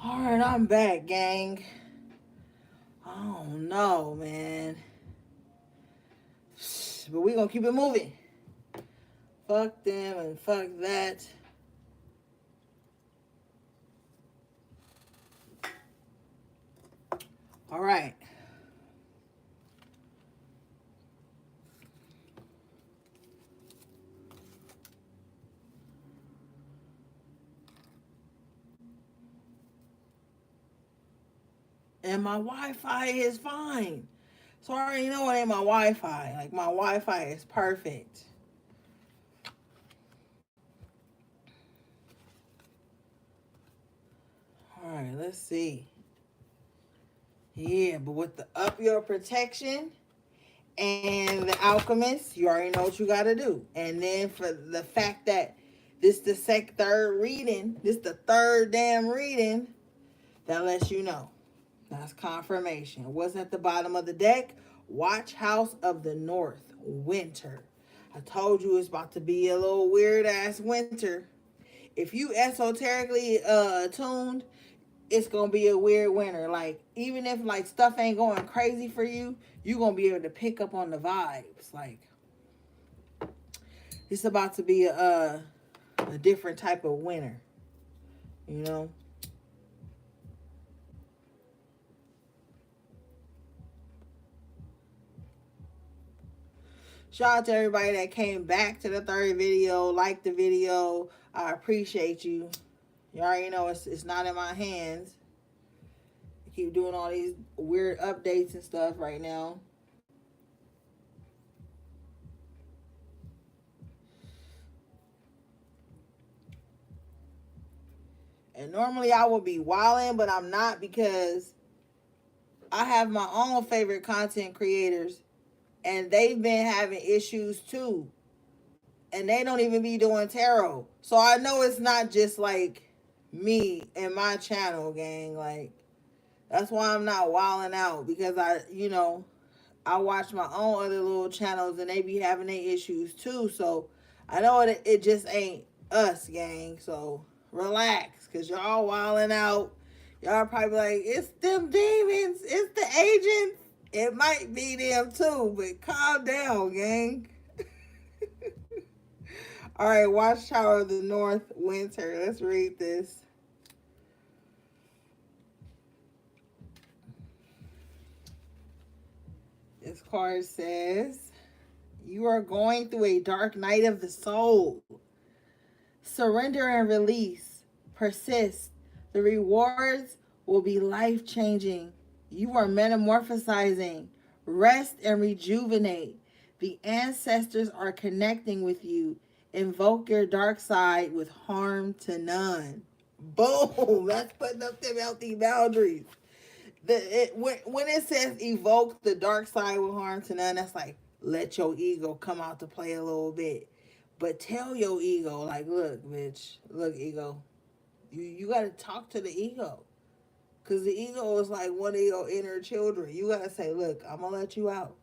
All right, I'm back, gang. Oh no, man. But we gonna keep it moving. Fuck them and fuck that. All right. And my Wi-Fi is fine. So I already know it ain't my Wi-Fi. Like my Wi-Fi is perfect. All right, let's see. Yeah, but with the up your protection and the alchemist, you already know what you got to do. And then for the fact that this the third reading, this the third damn reading, that lets you know. That's confirmation. What's at the bottom of the deck? Watch House of the North, winter. I told you it's about to be a little weird ass winter. If you esoterically attuned, it's gonna be a weird winter. Like even if like stuff ain't going crazy for you, you gonna be able to pick up on the vibes. Like it's about to be a different type of winter, you know. Shout out to everybody that came back to the third video, liked the video. I appreciate you. You already know it's not in my hands. I keep doing all these weird updates and stuff right now. And normally I would be wilding, but I'm not because I have my own favorite content creators and they've been having issues too. And they don't even be doing tarot. So I know it's not just like me and my channel, gang. Like, that's why I'm not wilding out because I watch my own other little channels and they be having their issues too. So I know it just ain't us, gang. So relax because y'all wilding out. Y'all probably like, it's them demons. It's the agents. It might be them too, but calm down, gang. All right, Watchtower of the North, winter. Let's read this. This card says, you are going through a dark night of the soul. Surrender and release. Persist. The rewards will be life changing. You are metamorphosizing. Rest and rejuvenate. The ancestors are connecting with you. Invoke your dark side with harm to none. Boom! That's putting up them healthy boundaries. When it says evoke the dark side with harm to none, that's like let your ego come out to play a little bit. But tell your ego, like, look, bitch, look, ego, you got to talk to the ego. Because the ego is like one of your inner children. You got to say, look, I'm going to let you out.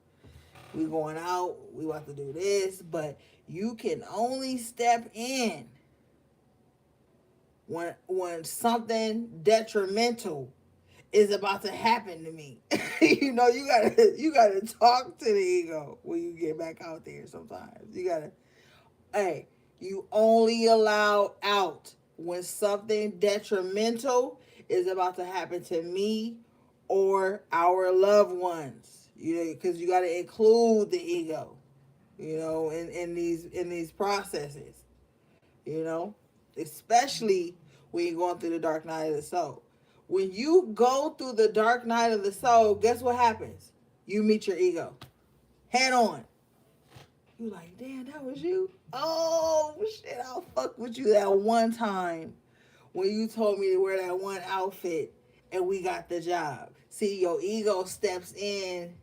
We going out. We about to do this. But you can only step in when something detrimental is about to happen to me. You gotta talk to the ego when you get back out there sometimes. You gotta, hey, you only allow out when something detrimental is about to happen to me or our loved ones. Because you gotta include the ego, in these processes, you know, especially when you're going through the dark night of the soul. When you go through the dark night of the soul, guess what happens? You meet your ego head on. You like, damn, that was you. Oh shit, I'll fuck with you that one time when you told me to wear that one outfit and we got the job. See, your ego steps in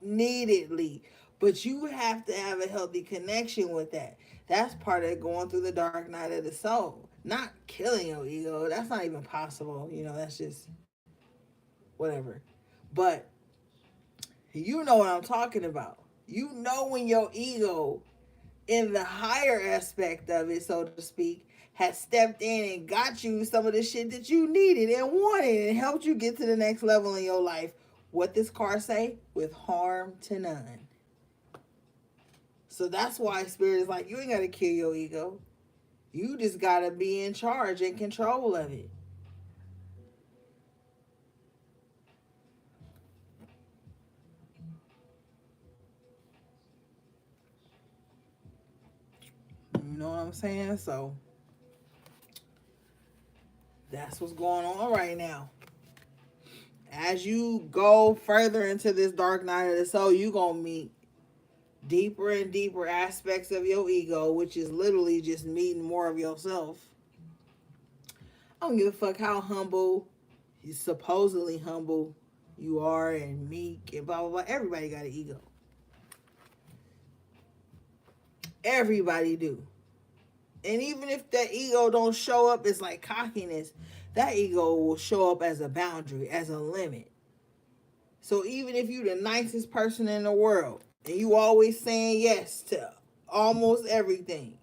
neededly, but you have to have a healthy connection with that. That's part of going through the dark night of the soul. Not killing your ego. That's not even possible. That's just whatever. But you know what I'm talking about. You know when your ego in the higher aspect of it, so to speak, has stepped in and got you some of the shit that you needed and wanted and helped you get to the next level in your life. What this card say? With harm to none. So that's why Spirit is like, you ain't got to kill your ego. You just got to be in charge and control of it. You know what I'm saying? So that's what's going on right now. As you go further into this dark night of the soul, you going to meet deeper and deeper aspects of your ego, which is literally just meeting more of yourself. I don't give a fuck how humble, supposedly humble you are and meek and blah, blah, blah. Everybody got an ego. Everybody do. And even if that ego don't show up as like cockiness, that ego will show up as a boundary, as a limit. So even if you the nicest person in the world and you always saying yes to almost everything,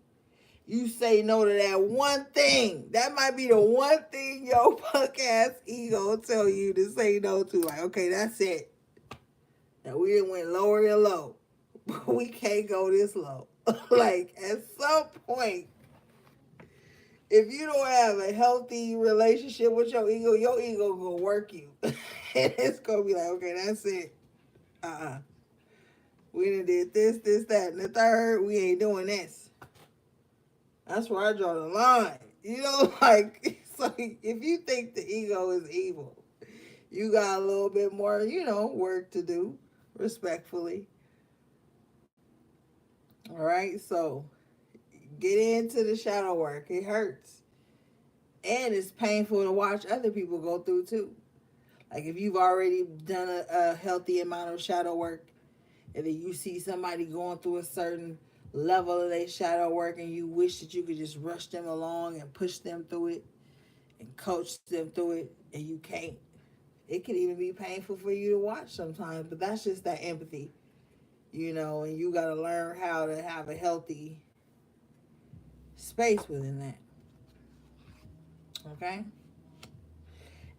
you say no to that one thing. That might be the one thing your punk ass ego tell you to say no to. Like, okay, that's it. Now we done went lower than low. But we can't go this low. Like at some point, if you don't have a healthy relationship with your ego gonna work you. And it's gonna be like, okay, that's it. Uh-uh. We done did this, that, and the third. We ain't doing this. That's where I draw the line. You know, like, so if you think the ego is evil, you got a little bit more, work to do, respectfully. All right, so get into the shadow work. It hurts. And it's painful to watch other people go through, too. Like, if you've already done a healthy amount of shadow work, and then you see somebody going through a certain level of their shadow work and you wish that you could just rush them along and push them through it and coach them through it, and you can't. It can even be painful for you to watch sometimes, but that's just that empathy, and you got to learn how to have a healthy space within that. Okay?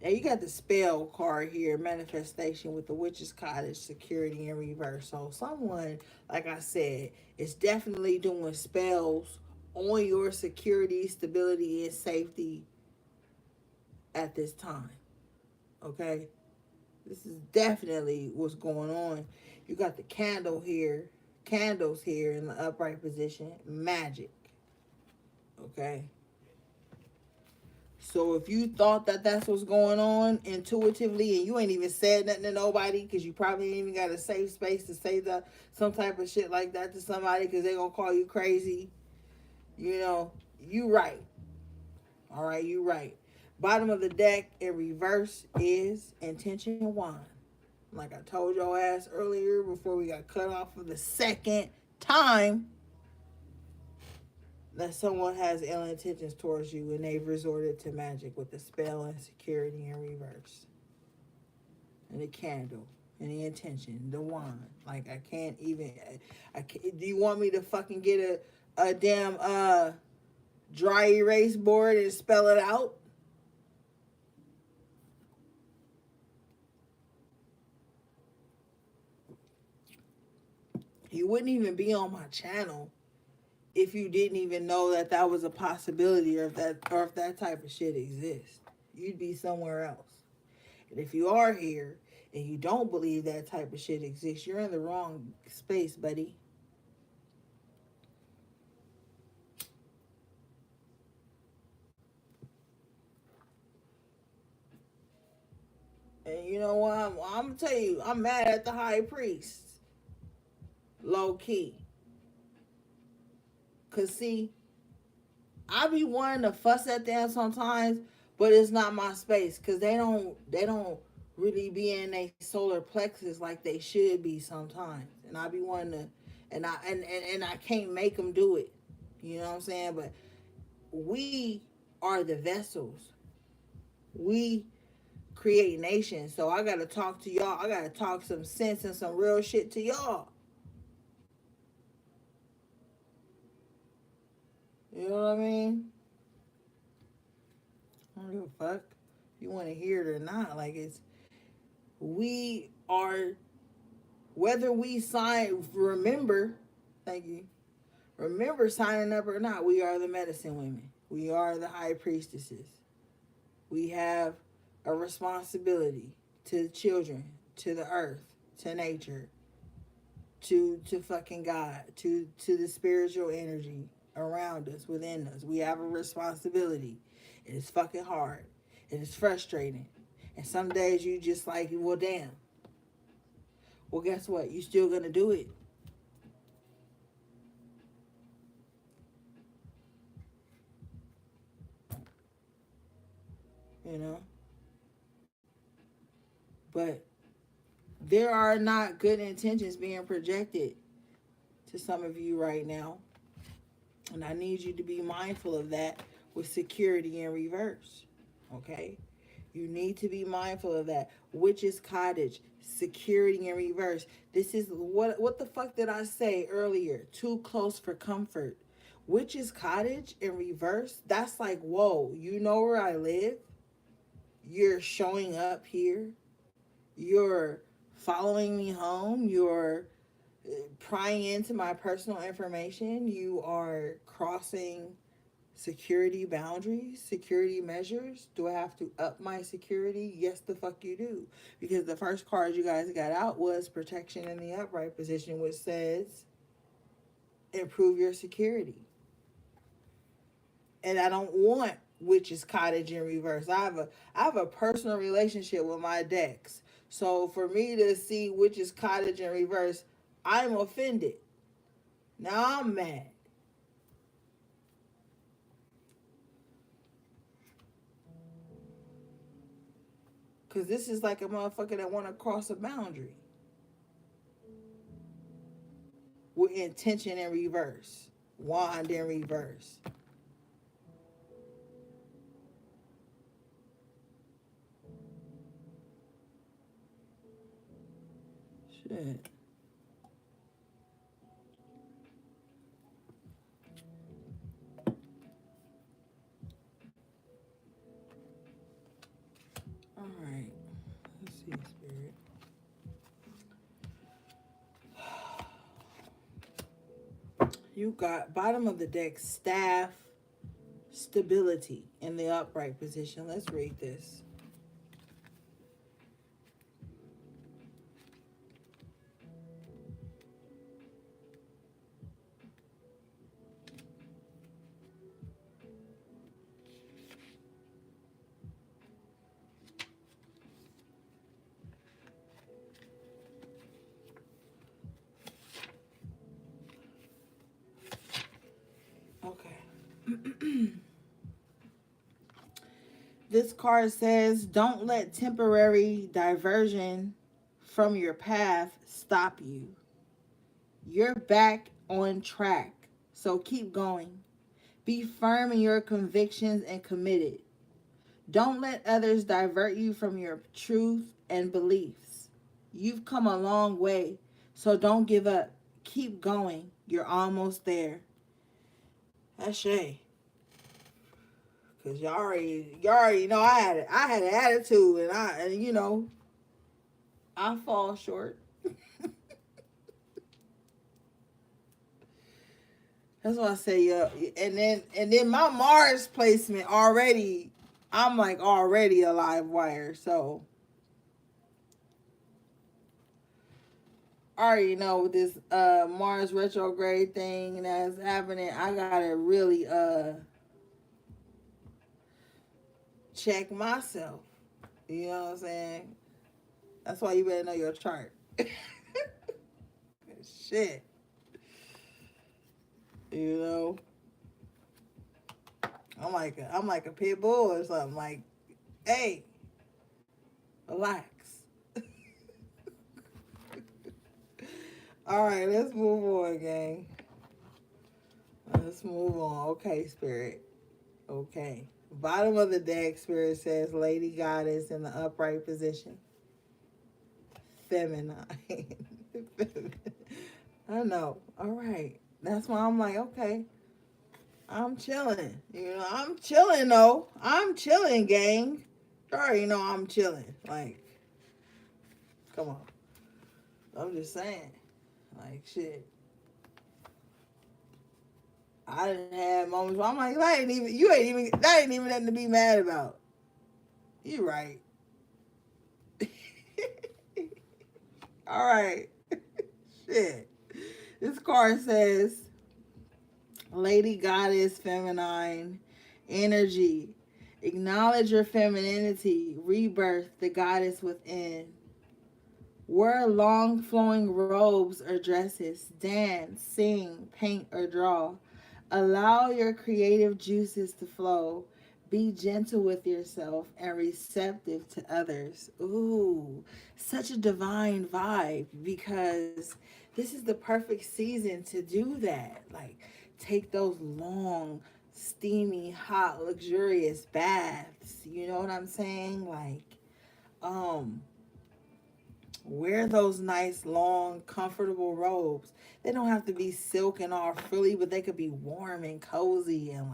Now you got the spell card here, manifestation with the witch's cottage, security in reverse. So someone, like I said, is definitely doing spells on your security, stability, and safety at this time. Okay? This is definitely what's going on. You got the candles here in the upright position, magic. Okay? So if you thought that that's what's going on intuitively and you ain't even said nothing to nobody because you probably ain't even got a safe space to say some type of shit like that to somebody because they going to call you crazy, you right. All right, you right. Bottom of the deck in reverse is intention wand. Like I told your ass earlier before we got cut off for the second time, that someone has ill intentions towards you and they've resorted to magic with the spell and security in reverse. And the candle and the intention, the wand. Like I can't even. Do you want me to fucking get a damn dry erase board and spell it out? You wouldn't even be on my channel if you didn't even know that that was a possibility or if that type of shit exists. You'd be somewhere else. And if you are here and you don't believe that type of shit exists, you're in the wrong space, buddy. And you know what? I'm gonna tell you, I'm mad at the high priest. Low key. Cause see, I be wanting to fuss at them sometimes, but it's not my space. Cause they don't really be in a solar plexus like they should be sometimes. And I be wanting to, and I can't make them do it. You know what I'm saying? But we are the vessels. We create nations. So I gotta talk to y'all. I gotta talk some sense and some real shit to y'all. You know what I mean? I don't give a fuck if you want to hear it or not. Like, it's, we are, whether we sign, remember, thank you, remember signing up or not, we are the medicine women. We are the high priestesses. We have a responsibility to the children, to the earth, to nature, to fucking God, to the spiritual energy around us, within us. We have a responsibility. It is fucking hard. It is frustrating. And some days you just like, well, damn. Well, guess what? You still gonna do it. You know? But there are not good intentions being projected to some of you right now. And I need you to be mindful of that with security in reverse. Okay? You need to be mindful of that. Witch's Cottage, security in reverse. This is what the fuck did I say earlier? Too close for comfort. Witch's Cottage in reverse, that's like, whoa, you know where I live? You're showing up here. You're following me home. You're prying into my personal information. You are crossing security boundaries, security measures. Do I have to up my security? Yes, the fuck you do. Because the first card you guys got out was protection in the upright position, which says improve your security. And I don't want Witch's Cottage in reverse. I have a personal relationship with my decks. So for me to see Witch's Cottage in reverse, I'm offended. Now I'm mad. Because this is like a motherfucker that want to cross a boundary with intention in reverse, wand in reverse. Shit. All right. Let's see, Spirit. You got bottom of the deck, staff, stability in the upright position. Let's read this. Okay. This card says, don't let temporary diversion from your path stop you. You're back on track, so keep going. Be firm in your convictions and committed. Don't let others divert you from your truth and beliefs. You've come a long way, so don't give up. Keep going. You're almost there. That's Shay. Cause y'all already know I had an attitude, and you know I fall short. That's why I say and then my Mars placement already, I'm like already a live wire, so I already know this Mars retrograde thing that's happening. I gotta really check myself. You know what I'm saying? That's why you better know your chart. Shit. You know? I'm like a pit bull or something. Like, hey, relax. All right, let's move on, gang. Let's move on. Okay, Spirit. Okay. Bottom of the deck, Spirit says Lady Goddess in the upright position. Feminine. I know. All right. That's why I'm like, okay. I'm chilling. I'm chilling though. I'm chilling, gang. You already know I'm chilling. Like, come on. I'm just saying. Like, shit. I didn't have moments where I'm like, that ain't even nothing to be mad about. You right. All right. Shit. This card says, Lady Goddess Feminine Energy. Acknowledge your femininity. Rebirth the goddess within. Wear long flowing robes or dresses. Dance, sing, paint, or draw. Allow your creative juices to flow. Be gentle with yourself and receptive to others. Ooh, such a divine vibe because this is the perfect season to do that. Like, take those long, steamy, hot, luxurious baths. You know what I'm saying? Like, um, wear those nice, long, comfortable robes. They don't have to be silk and all frilly, but they could be warm and cozy and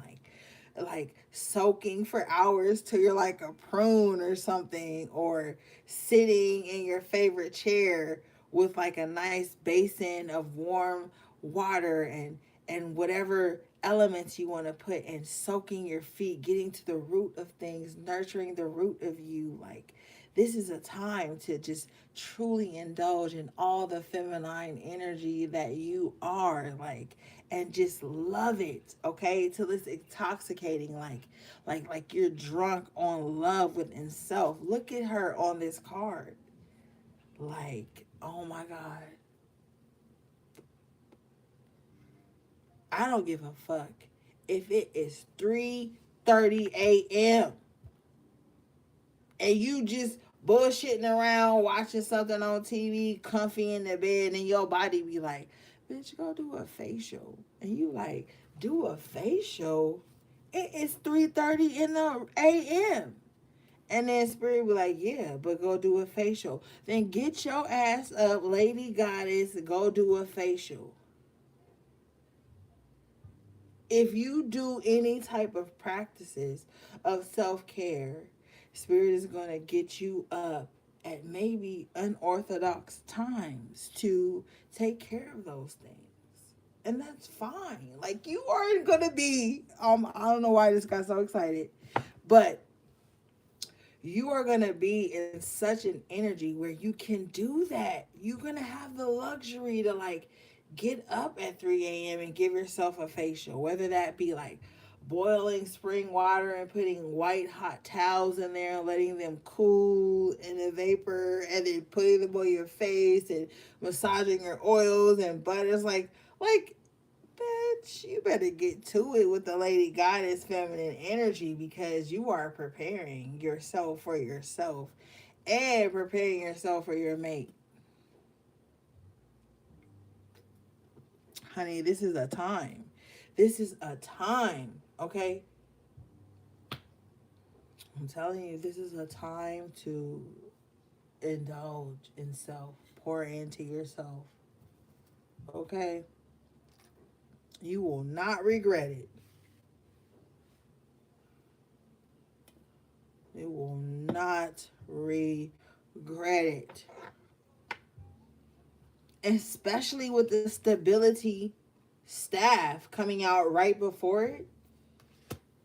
like soaking for hours till you're like a prune or something, or sitting in your favorite chair with like a nice basin of warm water and whatever elements you want to put in, soaking your feet, getting to the root of things, nurturing the root of you. Like, this is a time to just truly indulge in all the feminine energy that you are, like, and just love it, okay, till it's intoxicating, like you're drunk on love within self. Look at her on this card. Like, oh my god, I don't give a fuck if it is 3:30 a.m. and you just bullshitting around watching something on TV, comfy in the bed, and your body be like, bitch, go do a facial. And you like, do a facial? It is 3:30 in the AM. And then Spirit be like, yeah, but go do a facial. Then get your ass up, Lady Goddess, go do a facial. If you do any type of practices of self-care, Spirit is going to get you up at maybe unorthodox times to take care of those things. And that's fine. Like, you aren't going to be I don't know why this got so excited, but you are going to be in such an energy where you can do that. You're going to have the luxury to like get up at 3 a.m. and give yourself a facial, whether that be like boiling spring water and putting white hot towels in there and letting them cool in the vapor, and then putting them on your face and massaging your oils and butters. Like bitch, you better get to it with the Lady Goddess feminine energy, because you are preparing yourself for yourself and preparing yourself for your mate. Honey, this is a time. This is a time, okay? I'm telling you, this is a time to indulge in self, pour into yourself, okay? You will not regret it. You will not regret it. Especially with the stability staff coming out right before it.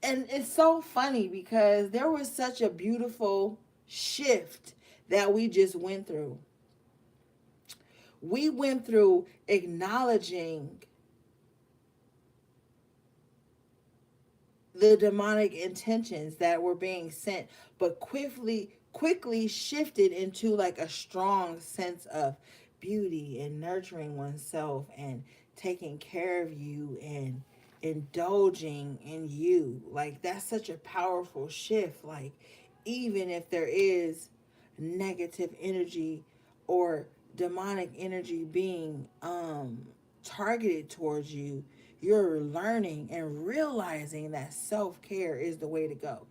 And it's so funny because there was such a beautiful shift that we just went through. We went through acknowledging the demonic intentions that were being sent, but quickly shifted into like a strong sense of beauty and nurturing oneself and taking care of you and indulging in you. Like, that's such a powerful shift. Like, even if there is negative energy or demonic energy being targeted towards you, you're learning and realizing that self-care is the way to go.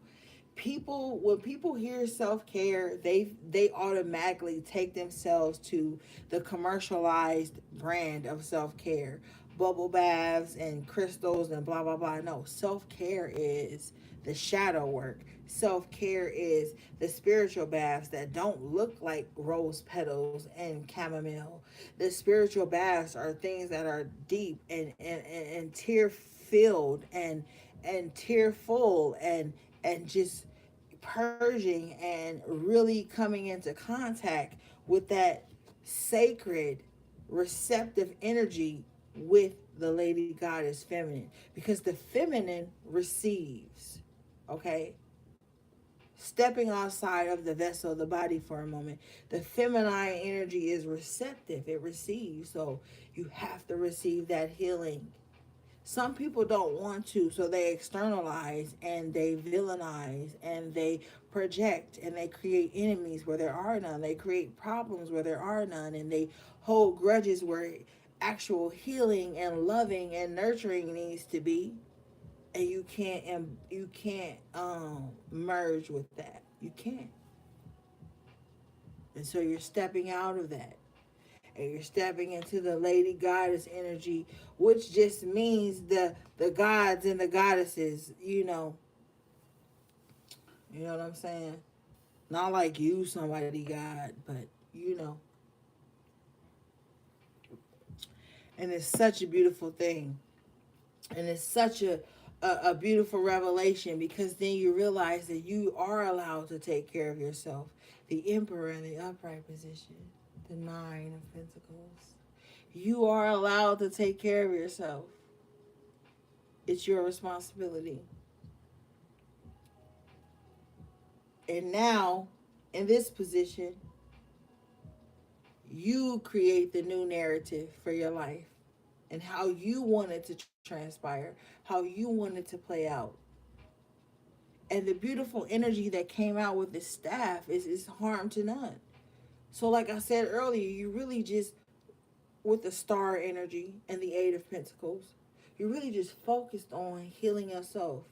People, when people hear self-care, they automatically take themselves to the commercialized brand of self-care. bubble baths and crystals and blah blah blah. No, self-care is the shadow work. Self-care is the spiritual baths that don't look like rose petals and chamomile. The spiritual baths are things that are deep and tear filled and tearful and just purging and really coming into contact with that sacred receptive energy with the lady goddess feminine, because the feminine receives. Okay, stepping outside of the vessel of the body for a moment, the feminine energy is receptive, it receives. So you have to receive that healing. Some people don't want to, so they externalize and they villainize and they project and they create enemies where there are none. They create problems where there are none, and they hold grudges where actual healing and loving and nurturing needs to be. And you can't merge with that. You can't. And so you're stepping out of that, and you're stepping into the lady goddess energy, which just means the gods and the goddesses, you know what I'm saying? Not like you somebody god, but you know. And it's such a beautiful thing, and it's such a beautiful revelation, because then you realize that you are allowed to take care of yourself. The emperor in the upright position, the nine of pentacles, you are allowed to take care of yourself. It's your responsibility. And now, in this position, you create the new narrative for your life and how you want it to transpire, how you want it to play out. And the beautiful energy that came out with this staff is harm to none. So, like I said earlier, you really just, with the star energy and the Eight of Pentacles, you really just focused on healing yourself,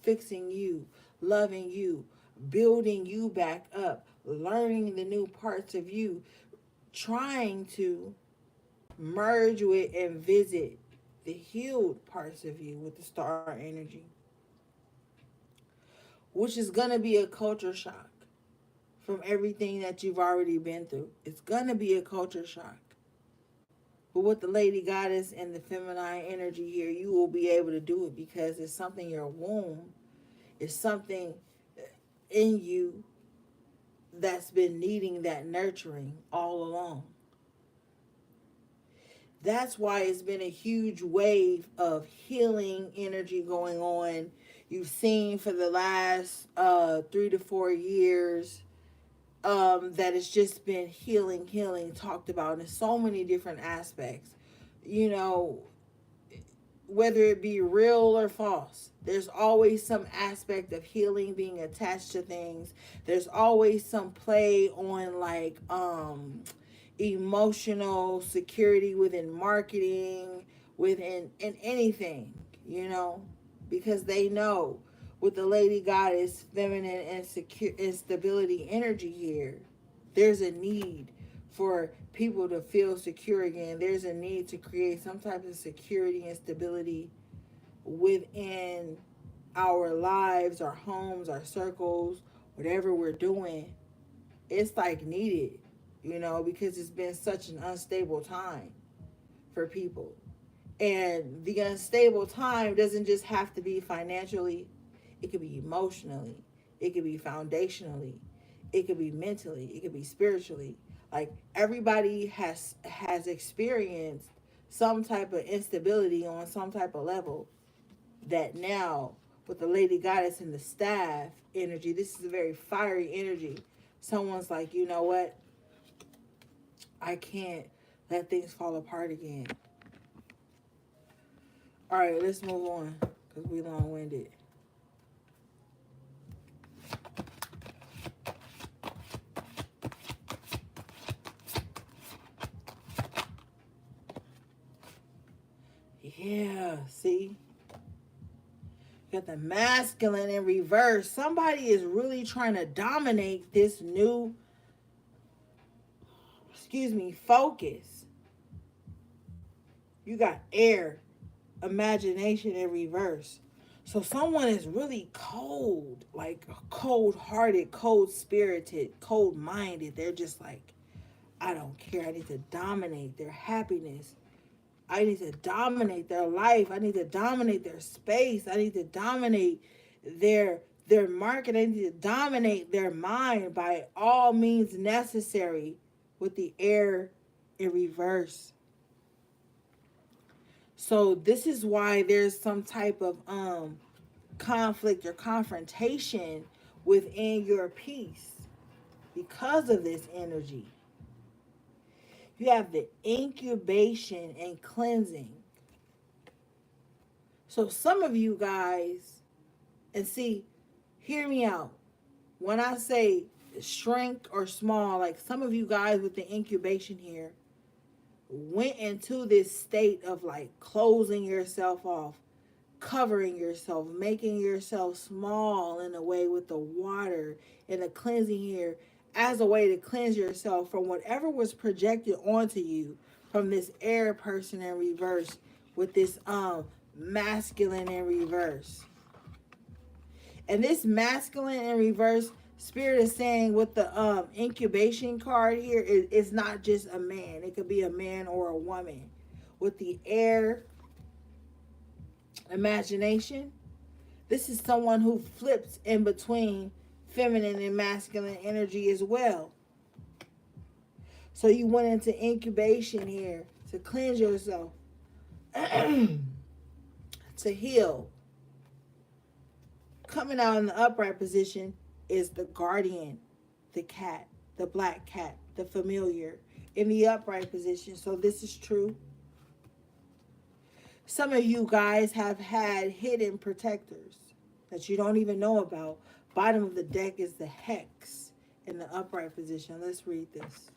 fixing you, loving you, building you back up, learning the new parts of you, trying to merge with and visit the healed parts of you with the star energy, which is going to be a culture shock from everything that you've already been through. It's going to be a culture shock. But with the lady goddess and the feminine energy here, you will be able to do it because it's something your womb, it's something in you that's been needing that nurturing all along. That's why it's been a huge wave of healing energy going on. You've seen for the last 3 to 4 years that it's just been healing talked about in so many different aspects. You know, whether it be real or false, there's always some aspect of healing being attached to things. There's always some play on like emotional security within marketing, within in anything, you know, because they know with the lady goddess feminine and secure instability energy here, there's a need for people to feel secure again. There's a need to create some type of security and stability within our lives, our homes, our circles, whatever we're doing. It's like needed, you know, because it's been such an unstable time for people. And the unstable time doesn't just have to be financially, it could be emotionally, it could be foundationally, it could be mentally, it could be spiritually. Like everybody has experienced some type of instability on some type of level, that now with the lady goddess and the staff energy, this is a very fiery energy. Someone's like, you know what? I can't let things fall apart again. All right, let's move on because we long-winded. Yeah, see? You got the masculine in reverse. Somebody is really trying to dominate this new, focus. You got air, imagination in reverse. So someone is really cold, like cold hearted, cold spirited, cold minded. They're just like, I don't care. I need to dominate their happiness. I need to dominate their life. I need to dominate their space. I need to dominate their market. I need to dominate their mind by all means necessary with the air in reverse. So this is why there's some type of conflict or confrontation within your peace because of this energy. You have the incubation and cleansing. So some of you guys, and see, hear me out. When I say shrink or small, like some of you guys with the incubation here went into this state of like closing yourself off, covering yourself, making yourself small in a way with the water and the cleansing here as a way to cleanse yourself from whatever was projected onto you from this air person in reverse with this masculine in reverse. And this masculine in reverse, spirit is saying with the incubation card here, it's not just a man. It could be a man or a woman. With the air imagination, this is someone who flips in between feminine and masculine energy as well. So you went into incubation here to cleanse yourself, to heal. Coming out in the upright position is the guardian, the cat, the black cat, the familiar in the upright position. So this is true. Some of you guys have had hidden protectors that you don't even know about. Bottom of the deck is the hex in the upright position. Let's read this.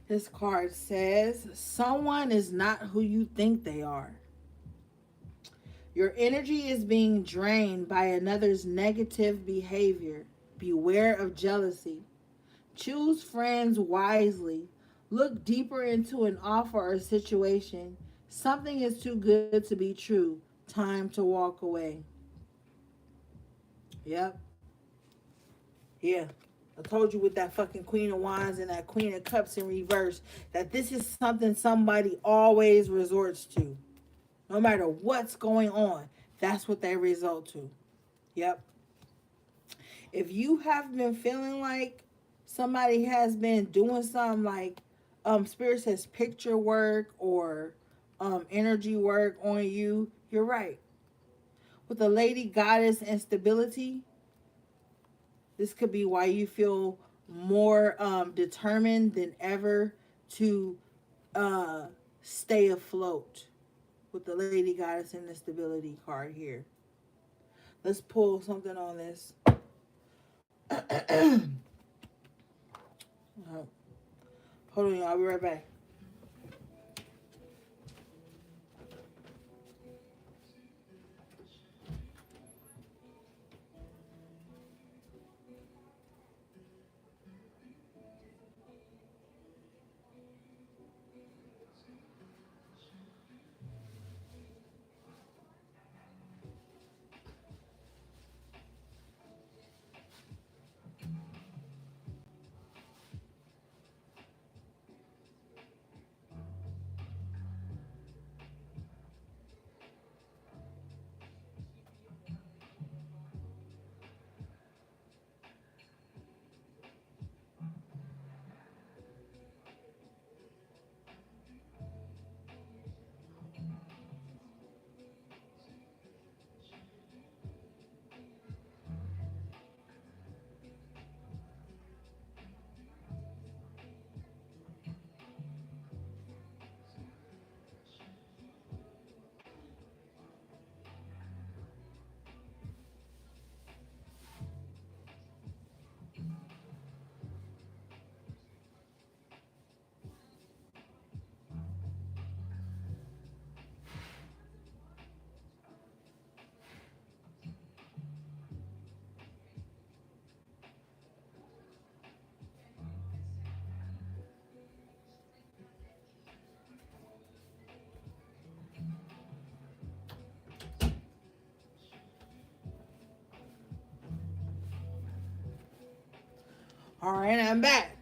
This card says, someone is not who you think they are. Your energy is being drained by another's negative behavior. Beware of jealousy. Choose friends wisely. Look deeper into an offer or situation. Something is too good to be true. Time to walk away. Yep. Yeah. I told you with that fucking Queen of Wands and that Queen of Cups in reverse that this is something somebody always resorts to. No matter what's going on, that's what they resort to. Yep. If you have been feeling like somebody has been doing something like Spirit says picture work or energy work on you, you're right. With the Lady Goddess and stability, this could be why you feel more determined than ever to stay afloat with the Lady Goddess and the stability card here. Let's pull something on this. Hold on, y'all. I'll be right back. All right, I'm back.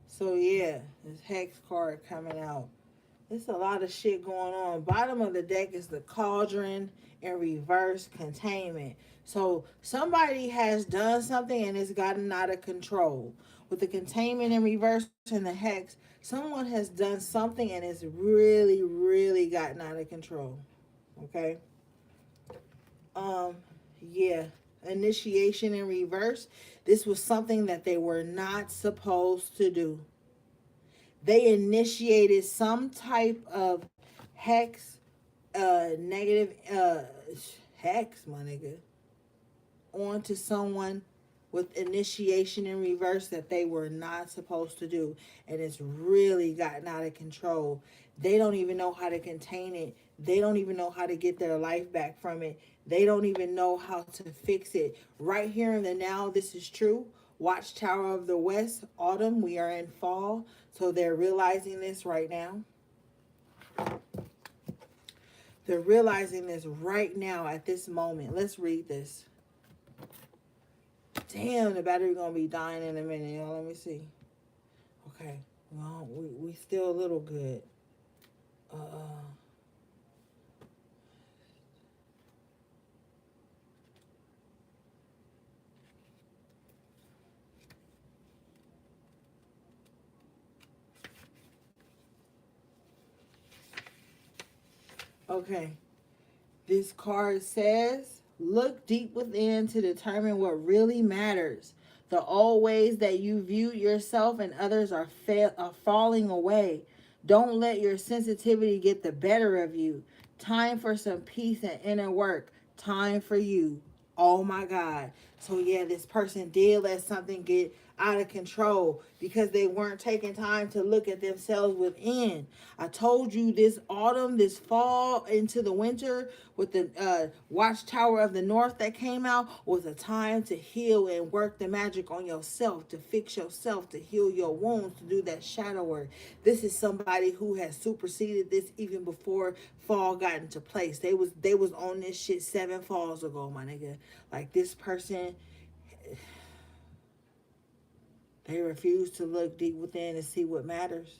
So yeah, this hex card coming out. There's a lot of shit going on. Bottom of the deck is the cauldron and reverse containment. So somebody has done something and it's gotten out of control. With the containment and reverse and the hex, someone has done something and it's really, really gotten out of control. Okay. Um, yeah. Initiation in reverse. This was something that they were not supposed to do. They initiated some type of hex, negative hex, my nigga, onto someone with initiation in reverse that they were not supposed to do. And it's really gotten out of control. They don't even know how to contain it. They don't even know how to get their life back from it. They don't even know how to fix it. Right here in the now, this is true. Watchtower of the West, autumn, we are in fall. So they're realizing this right now. They're realizing this right now at this moment. Let's read this. Damn, the battery gonna be dying in a minute, y'all. Let me see. Okay, well, we still a little good. Uh, okay, this card says, look deep within to determine what really matters. The old ways that you viewed yourself and others are falling away. Don't let your sensitivity get the better of you. Time for some peace and inner work. Time for you. Oh my God. So yeah, this person did let something get out of control because they weren't taking time to look at themselves within. I told you this autumn, this fall into the winter with the Watchtower of the North that came out was a time to heal and work the magic on yourself, to fix yourself, to heal your wounds, to do that shadow work. This is somebody who has superseded this even before fall got into place. They was on this shit 7 falls ago, my nigga. Like this person, they refuse to look deep within and see what matters.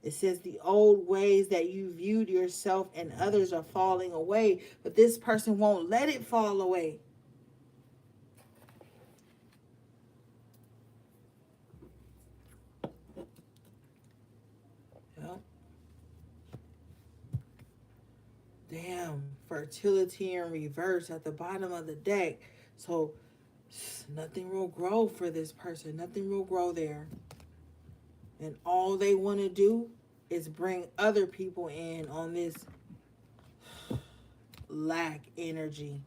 It says the old ways that you viewed yourself and others are falling away, but this person won't let it fall away. Yep. Damn, fertility in reverse at the bottom of the deck. So nothing will grow for this person. Nothing will grow there. And all they want to do is bring other people in on this lack energy.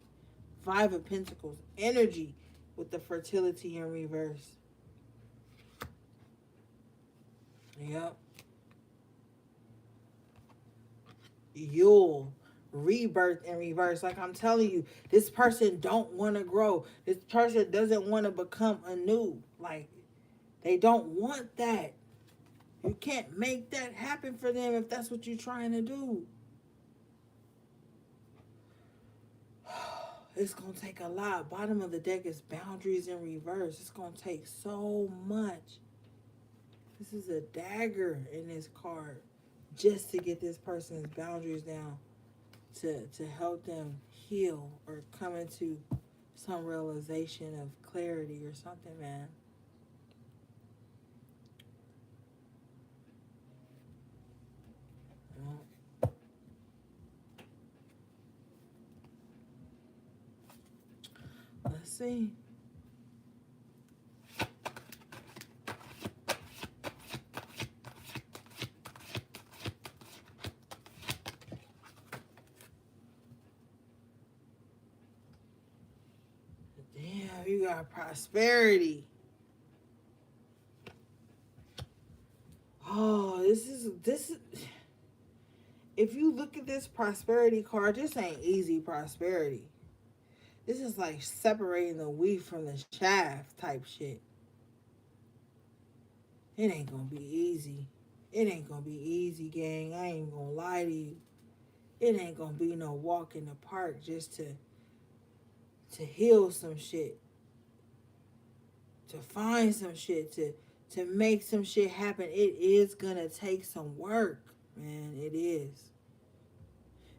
5 of Pentacles energy with the fertility in reverse. Yep. Yule, rebirth in reverse. Like I'm telling you, this person don't want to grow. This person doesn't want to become anew. Like they don't want that. You can't make that happen for them if that's what you're trying to do. It's going to take a lot. Bottom of the deck is boundaries in reverse. It's going to take so much. This is a dagger in this card just to get this person's boundaries down, to help them heal or come into some realization of clarity or something, man. Let's see. Damn, you got prosperity. Oh, this is if you look at this prosperity card, this ain't easy prosperity. This is like separating the wheat from the chaff type shit. It ain't gonna be easy. It ain't gonna be easy, gang. I ain't gonna lie to you. It ain't gonna be no walk in the park just to heal some shit. to find some shit, to make some shit happen. It is gonna take some work, man. It is.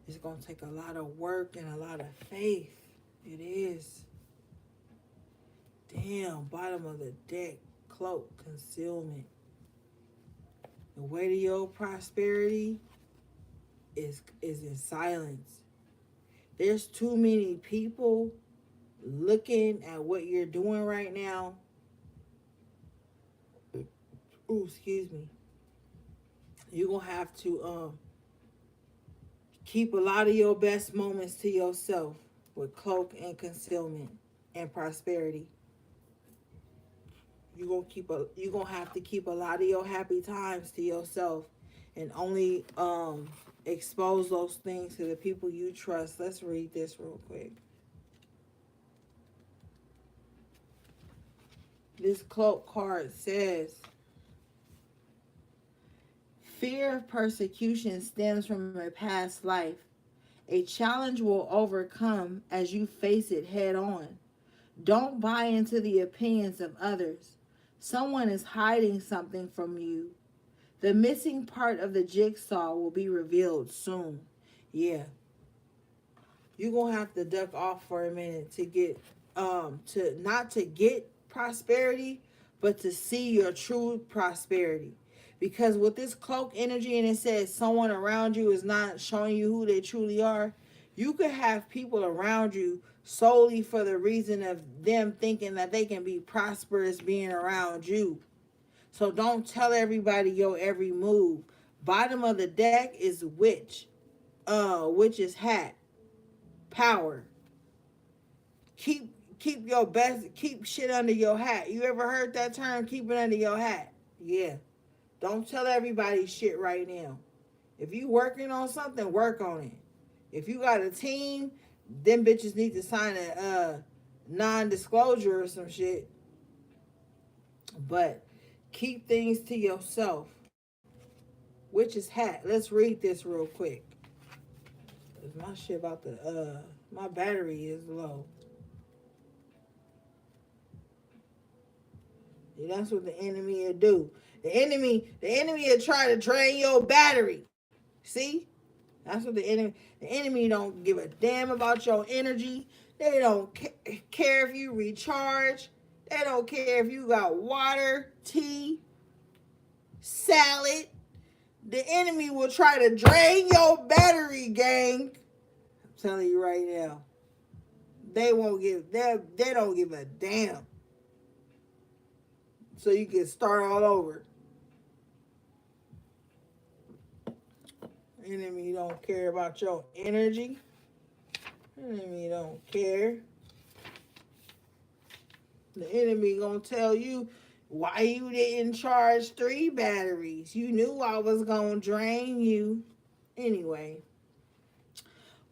It's gonna take a lot of work and a lot of faith. It is. Damn, bottom of the deck, cloak, concealment. The way to your prosperity is in silence. There's too many people looking at what you're doing right now. Ooh, excuse me. You're gonna have to keep a lot of your best moments to yourself with cloak and concealment and prosperity. You're gonna have to keep a lot of your happy times to yourself and only expose those things to the people you trust. Let's read this real quick. This cloak card says, fear of persecution stems from a past life. A challenge will overcome as you face it head on. Don't buy into the opinions of others. Someone is hiding something from you. The missing part of the jigsaw will be revealed soon. Yeah. You're going to have to duck off for a minute to get, to not to get prosperity, but to see your true prosperity. Because with this cloak energy and it says someone around you is not showing you who they truly are, you could have people around you solely for the reason of them thinking that they can be prosperous being around you. So don't tell everybody your every move. Bottom of the deck is witch. Witch's hat. Power. Keep your best, keep shit under your hat. You ever heard that term? Keep it under your hat. Yeah. Don't tell everybody shit right now. If you working on something, work on it. If you got a team, them bitches need to sign a non-disclosure or some shit. But keep things to yourself. Witch's hat. Let's read this real quick. My shit about to my battery is low. Yeah, that's what the enemy will do. The enemy will try to drain your battery. See? That's what the enemy don't give a damn about your energy. They don't care if you recharge. They don't care if you got water, tea, salad. The enemy will try to drain your battery, gang. I'm telling you right now. They don't give a damn. So you can start all over. Enemy don't care about your energy. Enemy don't care. The enemy gonna tell you why you didn't charge 3 batteries. You knew I was gonna drain you. Anyway,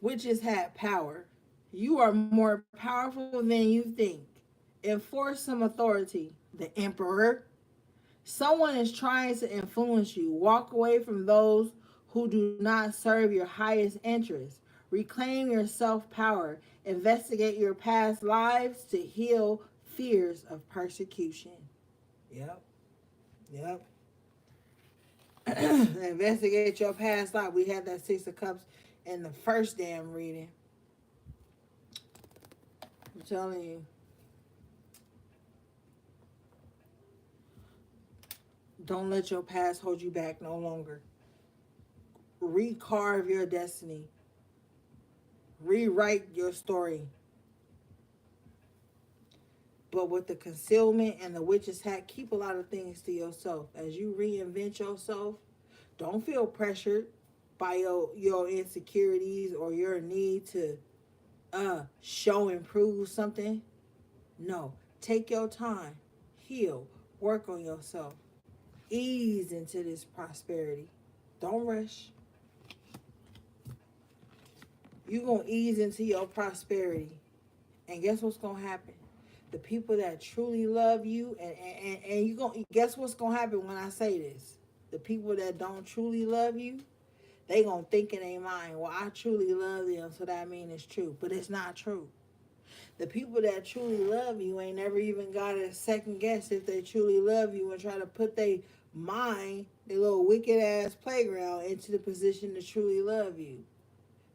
witches had power. You are more powerful than you think. Enforce some authority. The emperor. Someone is trying to influence you. Walk away from those who do not serve your highest interests. Reclaim your self-power. Investigate your past lives to heal fears of persecution. Yep. Investigate your past life. We had that 6 of Cups in the first damn reading. I'm telling you. Don't let your past hold you back no longer. Recarve your destiny. Rewrite your story. But with the concealment and the witch's hat, keep a lot of things to yourself. As you reinvent yourself, don't feel pressured by your insecurities or your need to show and prove something. No. Take your time. Heal. Work on yourself. Ease into this prosperity. Don't rush. You're going to ease into your prosperity. And guess what's going to happen? The people that truly love you, and you going guess what's going to happen when I say this? The people that don't truly love you, they going to think in their mind, well, I truly love them, so that means it's true. But it's not true. The people that truly love you ain't never even got a second guess if they truly love you and try to put their mind, their little wicked ass playground, into the position to truly love you.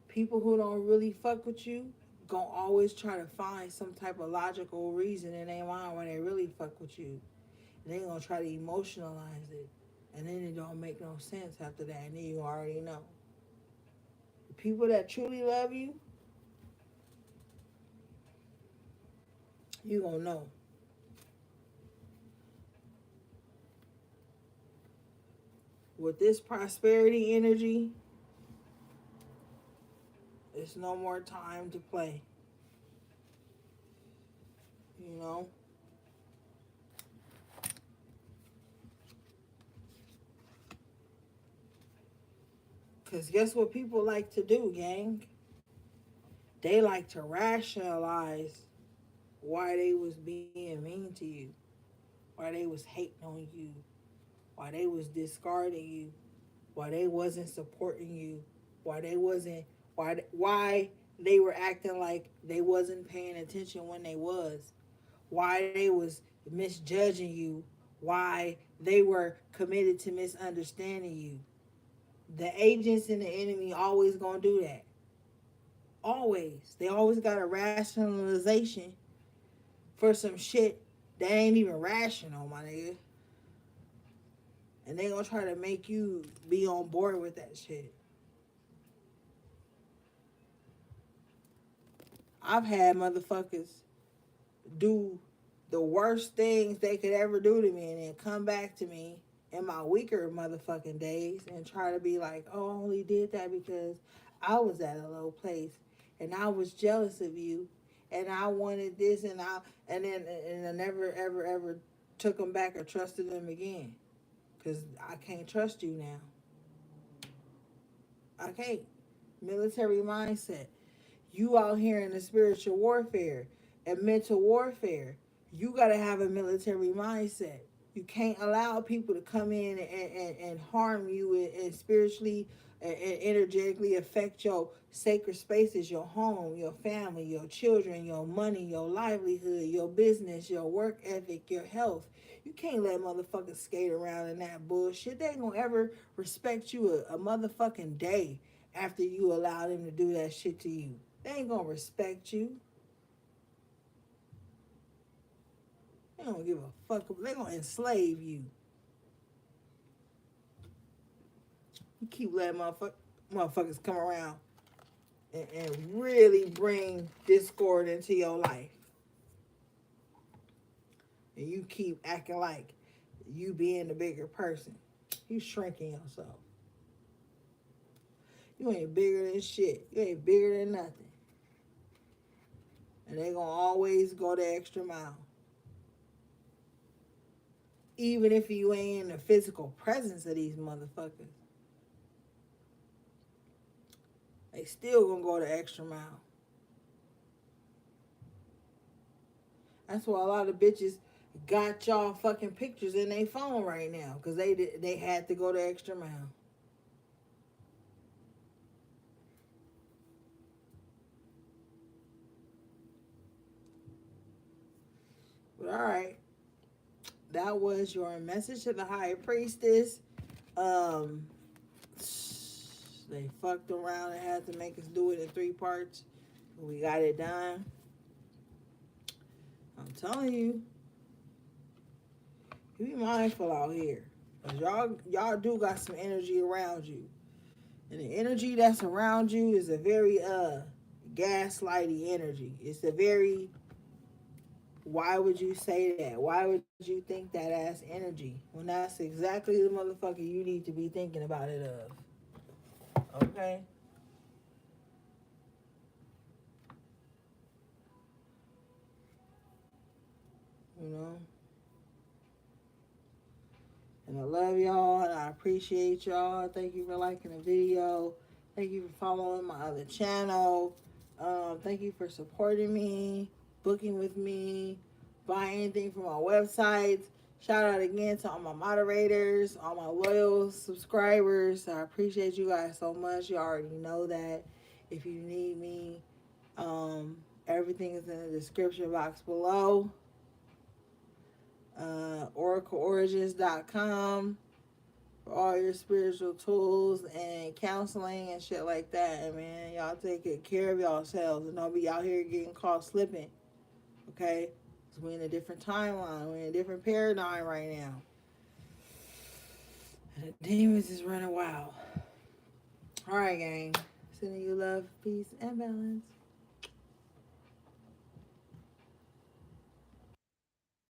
People who don't really fuck with you gonna always try to find some type of logical reason in their mind when they really fuck with you. And they gonna try to emotionalize it. And then it don't make no sense after that. And then you already know. The people that truly love you, you gonna know. With this prosperity energy, it's no more time to play. You know? Because guess what people like to do, gang? They like to rationalize why they was being mean to you, why they was hating on you, why they was discarding you, why they wasn't supporting you, why they wasn't, why they were acting like they wasn't paying attention when they was, why they was misjudging you, why they were committed to misunderstanding you. The agents and the enemy always gonna do that. Always. They always got a rationalization for some shit that ain't even rational, my nigga. And they gonna try to make you be on board with that shit. I've had motherfuckers do the worst things they could ever do to me and then come back to me in my weaker motherfucking days and try to be like, oh, I only did that because I was at a low place and I was jealous of you and I wanted this and I never ever took them back or trusted them again because I can't trust you now. I can't. Military mindset. You out here in the spiritual warfare and mental warfare. You got to have a military mindset. You can't allow people to come in and harm you and spiritually and energetically affect your sacred spaces, your home, your family, your children, your money, your livelihood, your business, your work ethic, your health. You can't let motherfuckers skate around in that bullshit. They ain't gonna ever respect you a motherfucking day after you allow them to do that shit to you. They ain't gonna respect you. They don't give a fuck. They gonna enslave you. You keep letting motherfuckers come around and really bring discord into your life. And you keep acting like you being the bigger person. You shrinking yourself. You ain't bigger than shit. You ain't bigger than nothing. And they gonna always go the extra mile. Even if you ain't in the physical presence of these motherfuckers. They still gonna go the extra mile. That's why a lot of bitches got y'all fucking pictures in their phone right now. Because they had to go the extra mile. But alright. That was your message to the high priestess. Um, they fucked around and had to make us do it in 3 parts. We got it done. I'm telling you, be mindful out here. Cause y'all do got some energy around you. And the energy that's around you is a very gaslighty energy. It's a very, why would you say that? Why would you think that ass energy? When that's exactly the motherfucker you need to be thinking about it of. Okay? You know? And I love y'all and I appreciate y'all. Thank you for liking the video. Thank you for following my other channel. Thank you for supporting me, booking with me, buying anything from my websites. Shout out again to all my moderators, all my loyal subscribers. I appreciate you guys so much. You already know that. If you need me, everything Everything is in the description box below. OracleOrigins.com for all your spiritual tools and counseling and shit like that. And man, y'all take good care of yourselves and don't be out here getting caught slipping. Okay? Because we're in a different timeline. We're in a different paradigm right now. And the demons is running wild. Alright, gang. Sending you love, peace, and balance.